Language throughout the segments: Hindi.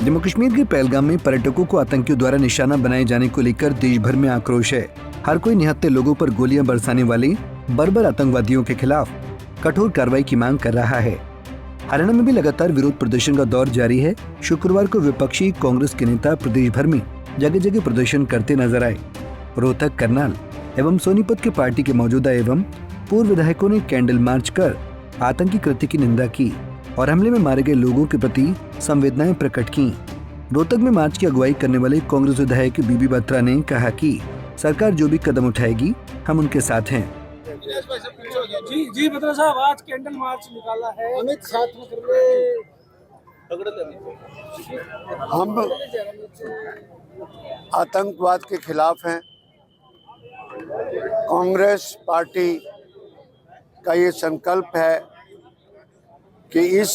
जम्मू कश्मीर के पहलगाम में पर्यटकों को आतंकियों द्वारा निशाना बनाए जाने को लेकर देश भर में आक्रोश है। हर कोई निहत्थे लोगों पर गोलियां बरसाने वाले बर्बर आतंकवादियों के खिलाफ कठोर कार्रवाई की मांग कर रहा है। हरियाणा में भी लगातार विरोध प्रदर्शन का दौर जारी है। शुक्रवार को विपक्षी कांग्रेस के नेता प्रदेश भर में जगह जगह प्रदर्शन करते नजर आए। रोहतक, करनाल एवं सोनीपत के पार्टी के मौजूदा एवं पूर्व विधायकों ने कैंडल मार्च कर आतंकी कृत्य की निंदा की और हमले में मारे गए लोगों के प्रति संवेदनाएं प्रकट की। रोहतक में मार्च की अगुवाई करने वाले कांग्रेस विधायक बीबी बत्रा ने कहा कि सरकार जो भी कदम उठाएगी हम उनके साथ हैं। जी बत्रा साहब, आज कैंडल मार्च निकाला है, अमित साथ में हम आतंकवाद के खिलाफ हैं। कांग्रेस पार्टी का ये संकल्प है कि इस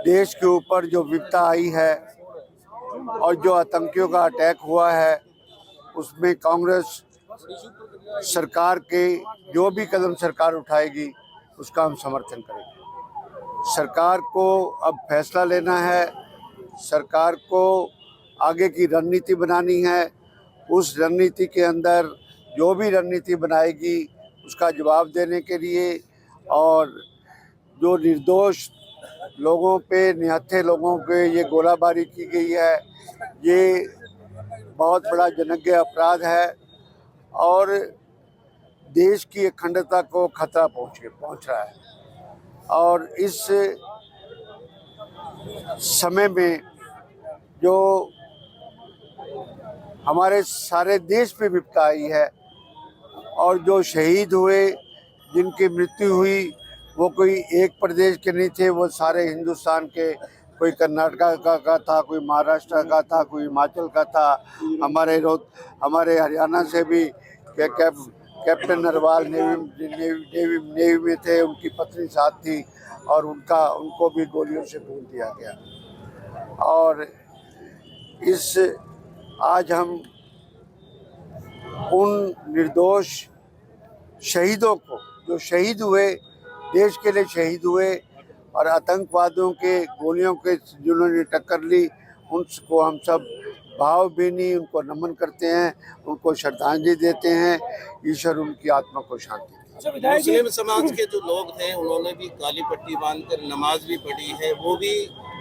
देश के ऊपर जो विपदा आई है और जो आतंकियों का अटैक हुआ है, उसमें कांग्रेस सरकार के जो भी कदम सरकार उठाएगी उसका हम समर्थन करेंगे। सरकार को अब फैसला लेना है, सरकार को आगे की रणनीति बनानी है। उस रणनीति के अंदर जो भी रणनीति बनाएगी उसका जवाब देने के लिए, और जो निर्दोष लोगों पे, निहत्थे लोगों पे ये गोलाबारी की गई है, ये बहुत बड़ा जघन्य अपराध है और देश की अखंडता को खतरा पहुंच रहा है। और इस समय में जो हमारे सारे पे विपदा आई है और जो शहीद हुए, जिनकी मृत्यु हुई, वो कोई एक प्रदेश के नहीं थे, वो सारे हिंदुस्तान के, कोई कर्नाटका का था, कोई महाराष्ट्र का था, कोई हिमाचल का था। हमारे हरियाणा से भी कैप्टन नरवाल नेवी में थे, उनकी पत्नी साथ थी और उनको भी गोलियों से भून दिया गया। और आज हम उन निर्दोष शहीदों को, जो शहीद हुए, देश के लिए शहीद हुए और आतंकवादियों के गोलियों के जिन्होंने टक्कर ली, उनको हम सब भावभीनी उनको नमन करते हैं, उनको श्रद्धांजलि देते हैं। ईश्वर उनकी आत्मा को शांति दे। मुस्लिम समाज के जो लोग थे उन्होंने भी काली पट्टी बांधकर नमाज भी पढ़ी है, वो भी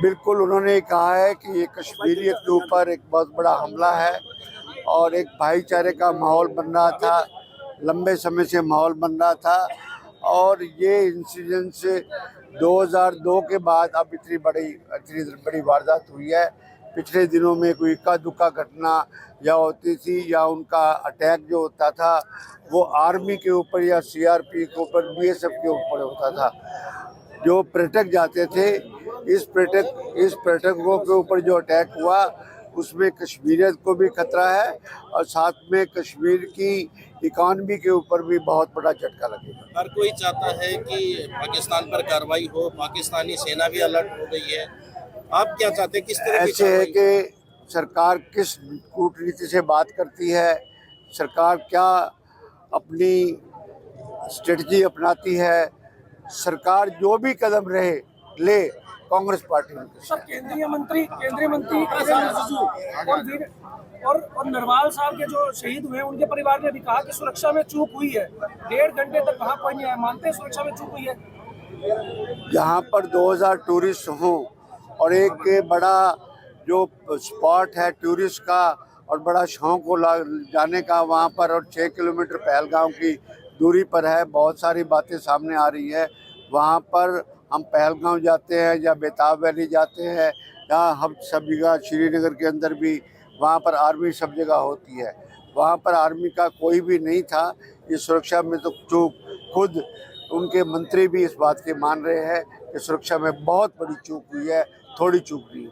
बिल्कुल उन्होंने कहा है कि ये कश्मीरियत के ऊपर एक बहुत बड़ा हमला है और एक भाईचारे का माहौल बन रहा था, लंबे समय से माहौल बन रहा था। और ये इंसिडेंट से 2002 के बाद अब इतनी बड़ी वारदात हुई है। पिछले दिनों में कोई इक्का दुक्का घटना या होती थी या उनका अटैक जो होता था वो आर्मी के ऊपर या सीआरपी के ऊपर, बीएसएफ के ऊपर होता था। जो पर्यटक जाते थे, इस पर्यटकों के ऊपर जो अटैक हुआ उसमें कश्मीरियत को भी खतरा है और साथ में कश्मीर की इकॉनमी के ऊपर भी बहुत बड़ा झटका लगेगा। हर कोई चाहता है कि पाकिस्तान पर कार्रवाई हो, पाकिस्तानी सेना भी अलर्ट हो गई है। आप क्या चाहते हैं, किस तरह की ऐसे है कि सरकार किस कूटनीति से बात करती है, सरकार क्या अपनी स्ट्रेटजी अपनाती है, सरकार जो भी कदम ले कांग्रेस पार्टी में। सब केंद्रीय मंत्री और नरवाल साहब के जो शहीद हुए उनके परिवार ने भी कहा कि सुरक्षा में चूक हुई है। 1.5 घंटे तक कहा कोई नहीं आया, मानते हैं सुरक्षा में चूक हुई है। जहाँ पर 2000 टूरिस्ट हों और एक बड़ा जो स्पॉट है टूरिस्ट का और बड़ा शौक हो जाने का वहाँ पर, और 6 किलोमीटर पहलगाम की दूरी पर है, बहुत सारी बातें सामने आ रही है। वहाँ पर हम पहलगाम जाते हैं या बेताब वैली जाते हैं, यहाँ हम सब जगह, श्रीनगर के अंदर भी वहाँ पर आर्मी सब जगह होती है। वहाँ पर आर्मी का कोई भी नहीं था। ये सुरक्षा में तो चूक खुद उनके मंत्री भी इस बात के मान रहे हैं कि सुरक्षा में बहुत बड़ी चूक हुई है, थोड़ी चूक नहीं है।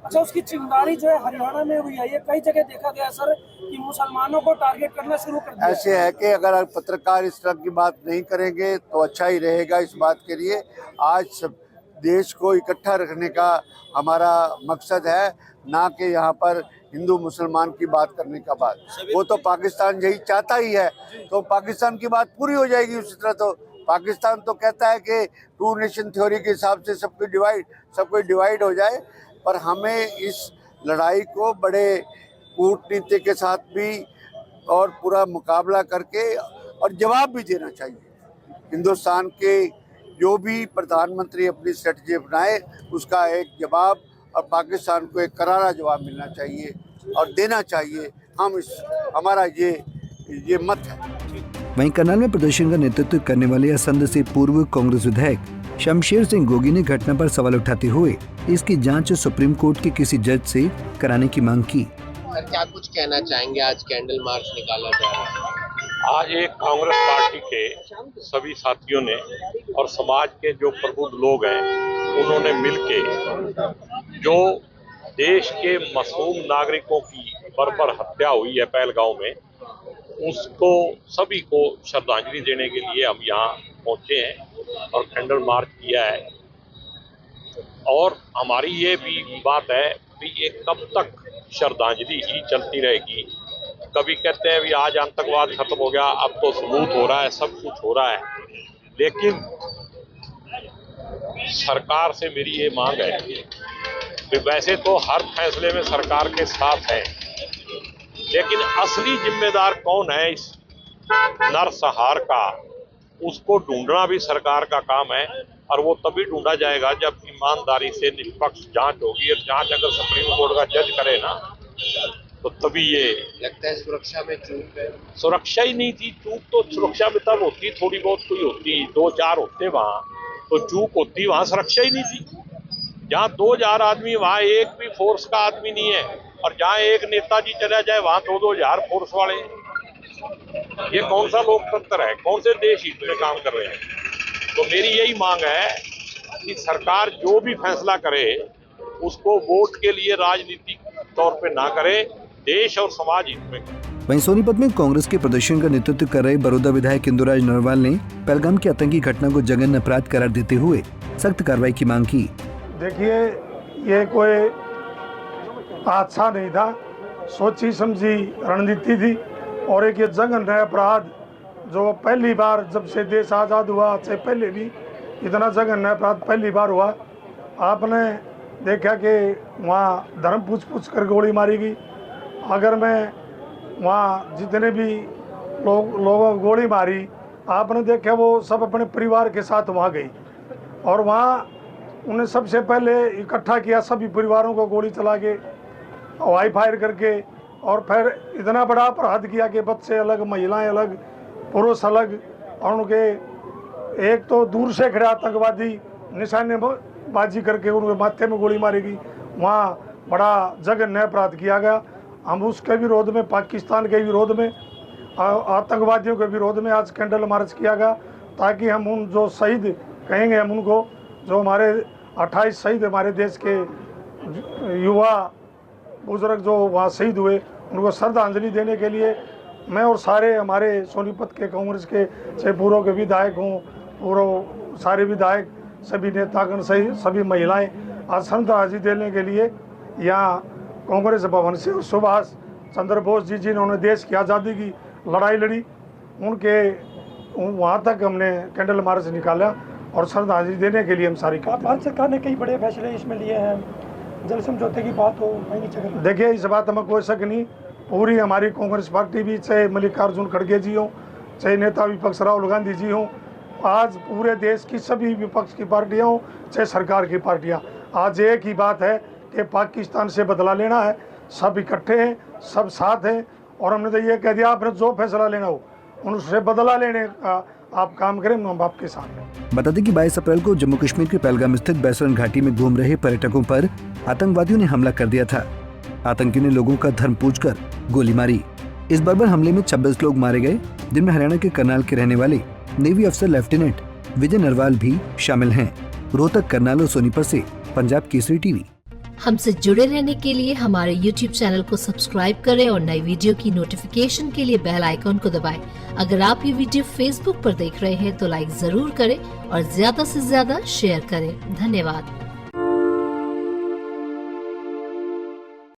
अच्छा, उसकी चिंगारी जो है हरियाणा में हुई है, ये कई जगह देखा गया सर कि मुसलमानों को टारगेट करना शुरू कर दिया। ऐसे है कि अगर पत्रकार इस तरह की बात नहीं करेंगे तो अच्छा ही रहेगा इस बात के लिए। आज सब देश को इकट्ठा रखने का हमारा मकसद है, ना कि यहाँ पर हिंदू मुसलमान की बात करने का बात। वो तो पाकिस्तान यही चाहता ही है, तो पाकिस्तान की बात पूरी हो जाएगी। उसी तरह तो पाकिस्तान तो कहता है कि 2 नेशन थ्योरी के हिसाब से सब कोई डिवाइड हो जाए। पर हमें इस लड़ाई को बड़े कूटनीति के साथ भी और पूरा मुकाबला करके और जवाब भी देना चाहिए। हिंदुस्तान के जो भी प्रधानमंत्री अपनी स्ट्रेटजी बनाए उसका एक जवाब और पाकिस्तान को एक करारा जवाब मिलना चाहिए और देना चाहिए। हमारा ये मत है। वहीं करनाल में प्रदर्शन का नेतृत्व करने वाले असंध से पूर्व कांग्रेस विधायक शमशेर सिंह गोगी ने घटना पर सवाल उठाते हुए इसकी जांच सुप्रीम कोर्ट के किसी जज से कराने की मांग की। सर, क्या कुछ कहना चाहेंगे? आज कैंडल मार्च निकाला जा रहा है। आज एक कांग्रेस पार्टी के सभी साथियों ने और समाज के जो प्रबुद्ध लोग हैं उन्होंने मिलके जो देश के मासूम नागरिकों की बर्बर हत्या हुई है पहलगांव में, उसको सभी को श्रद्धांजलि देने के लिए हम यहाँ पहुँचे हैं और कैंडल मार्च किया है। और हमारी ये भी बात है कि ये कब तक श्रद्धांजलि ही चलती रहेगी। कभी कहते हैं भी आज आतंकवाद खत्म हो गया, अब तो स्मूथ हो रहा है, सब कुछ हो रहा है, लेकिन सरकार से मेरी ये मांग है कि वैसे तो हर फैसले में सरकार के साथ है, लेकिन असली जिम्मेदार कौन है इस नरसंहार का, उसको ढूंढना भी सरकार का काम है। और वो तभी ढूंढा जाएगा जब ईमानदारी से निष्पक्ष जांच होगी। और जांच अगर सुप्रीम कोर्ट का जज करे ना तो तभी ये लगता है सुरक्षा में चूक है। सुरक्षा ही नहीं थी। चूक तो सुरक्षा में तब होती, थोड़ी बहुत कोई होती, 2-4 होते वहाँ तो चूक होती, वहाँ सुरक्षा ही नहीं थी। जहाँ 2000 आदमी वहाँ एक भी फोर्स का आदमी नहीं है, और जहाँ एक नेताजी चला जाए वहाँ 2-2000 फोर्स वाले। ये कौन सा लोकतंत्र है? कौन से देश हित में काम कर रहे हैं? तो मेरी यही मांग है कि सरकार जो भी फैसला करे उसको वोट के लिए राजनीतिक तौर पे ना करे, देश और समाज हित में। वहीं सोनीपत में कांग्रेस के प्रदर्शन का नेतृत्व कर रहे बड़ौदा विधायक इंदुराज नरवाल ने पहलगाम की आतंकी घटना को जघन्य अपराध करार देते हुए सख्त कार्रवाई की मांग की। देखिए, ये कोई हादसा नहीं था, सोची समझी रणनीति थी और एक ये जघन्य अपराध जो पहली बार जब से देश आज़ाद हुआ से पहले भी इतना जघन्य अपराध पहली बार हुआ। आपने देखा कि वहाँ धर्म पूछ कर गोली मारी गई। अगर मैं वहाँ जितने भी लोगों को गोली मारी, आपने देखा वो सब अपने परिवार के साथ वहाँ गई और वहाँ उन्हें सबसे पहले इकट्ठा किया, सभी परिवारों को गोली चला के हवाई फायर करके, और फिर इतना बड़ा अपराध किया कि बच्चे अलग, महिलाएं अलग, पुरुष अलग, और उनके एक तो दूर से खड़े आतंकवादी निशानेबाजी करके उनके माथे में गोली मारी गई। वहाँ बड़ा जघन्य अपराध किया गया। हम उसके विरोध में, पाकिस्तान के विरोध में, आतंकवादियों के विरोध में आज कैंडल मार्च किया गया, ताकि हम उन जो शहीद कहेंगे हम उनको, जो हमारे 28 शहीद हमारे देश के युवा बुजुर्ग जो वहाँ शहीद हुए, उनको श्रद्धांजलि देने के लिए मैं और सारे हमारे सोनीपत के कांग्रेस के चाहे पूर्व के विधायक हों, पूर्व सारे विधायक, सभी नेतागण सही सभी महिलाएं आज श्रद्धांजलि देने के लिए यहाँ कांग्रेस भवन से सुभाष चंद्र बोस जी जिन्होंने देश की आज़ादी की लड़ाई लड़ी, उनके वहाँ तक हमने कैंडल मार्च निकाला और श्रद्धांजलि देने के लिए हम सारी। भारत सरकार ने कई बड़े फैसले इसमें लिए हैं, जल समझौते की बात हो, देखिए इस बात में कोई शक नहीं, पूरी हमारी कांग्रेस पार्टी भी, चाहे मल्लिकार्जुन खड़गे जी हों, चाहे नेता विपक्ष राहुल गांधी जी हों, आज पूरे देश की सभी विपक्ष की पार्टियां हों, चाहे सरकार की पार्टियां, आज एक ही बात है कि पाकिस्तान से बदला लेना है। सब इकट्ठे हैं, सब साथ हैं, और हमने तो ये कह दिया आपने जो फैसला लेना हो उनसे बदला लेने का आप काम करें, हम आपके साथ हैं। बता दें कि 22 अप्रैल को जम्मू कश्मीर के पहलगाम स्थित बैसरन घाटी में घूम रहे पर्यटकों पर आतंकवादियों ने हमला कर दिया था। आतंकियों ने लोगों का धर्म पूछकर गोली मारी। इस बर्बर हमले में 26 लोग मारे गए, जिनमें हरियाणा के करनाल के रहने वाले नेवी अफसर लेफ्टिनेंट विजय नरवाल भी शामिल हैं। रोहतक, करनाल और सोनीपत से पंजाब केसरी टीवी। हमसे जुड़े रहने के लिए हमारे YouTube चैनल को सब्सक्राइब करें और नई वीडियो की नोटिफिकेशन के लिए बेल आइकॉन को दबाएं। अगर आप ये वीडियो Facebook पर देख रहे हैं तो लाइक जरूर करें और ज्यादा से ज्यादा शेयर करें। धन्यवाद।